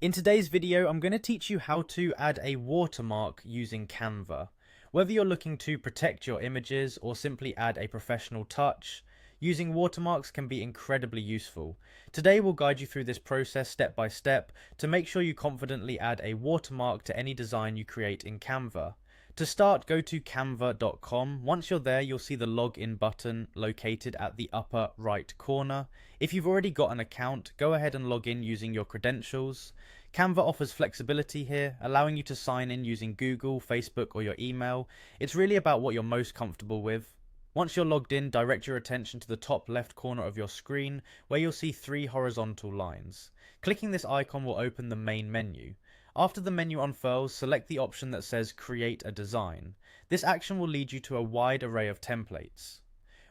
In today's video, I'm going to teach you how to add a watermark using Canva. Whether you're looking to protect your images or simply add a professional touch, using watermarks can be incredibly useful. Today we'll guide you through this process step by step to make sure you confidently add a watermark to any design you create in Canva. To start, go to canva.com. Once you're there, you'll see the login button located at the upper right corner. If you've already got an account, go ahead and log in using your credentials. Canva offers flexibility here, allowing you to sign in using Google, Facebook, or your email. It's really about what you're most comfortable with. Once you're logged in, direct your attention to the top left corner of your screen, where you'll see three horizontal lines. Clicking this icon will open the main menu. After the menu unfurls, select the option that says Create a Design. This action will lead you to a wide array of templates.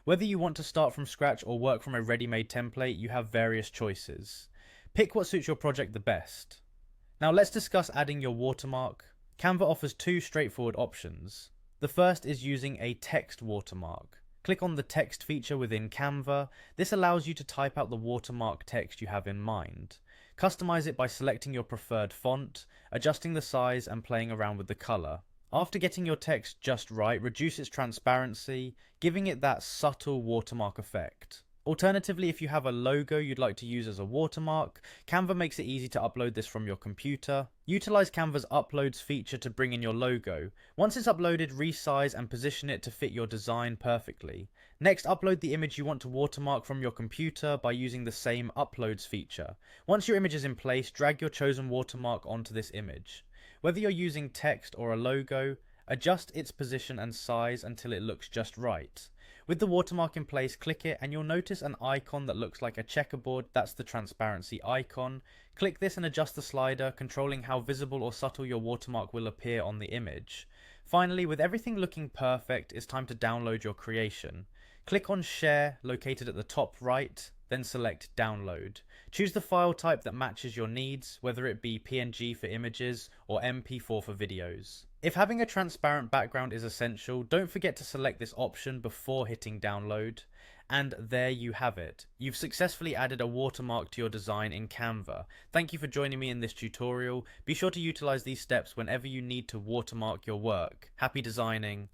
Whether you want to start from scratch or work from a ready-made template, you have various choices. Pick what suits your project the best. Now let's discuss adding your watermark. Canva offers two straightforward options. The first is using a text watermark. Click on the text feature within Canva. This allows you to type out the watermark text you have in mind. Customize it by selecting your preferred font, adjusting the size and playing around with the color. After getting your text just right, reduce its transparency, giving it that subtle watermark effect. Alternatively, if you have a logo you'd like to use as a watermark, Canva makes it easy to upload this from your computer. Utilize Canva's Uploads feature to bring in your logo. Once it's uploaded, resize and position it to fit your design perfectly. Next, upload the image you want to watermark from your computer by using the same Uploads feature. Once your image is in place, drag your chosen watermark onto this image. Whether you're using text or a logo, adjust its position and size until it looks just right. With the watermark in place, click it and you'll notice an icon that looks like a checkerboard. That's the transparency icon. Click this and adjust the slider, controlling how visible or subtle your watermark will appear on the image. Finally, with everything looking perfect, it's time to download your creation. Click on Share, located at the top right, then select Download. Choose the file type that matches your needs, whether it be PNG for images or MP4 for videos. If having a transparent background is essential, don't forget to select this option before hitting download. And there you have it. You've successfully added a watermark to your design in Canva. Thank you for joining me in this tutorial. Be sure to utilize these steps whenever you need to watermark your work. Happy designing.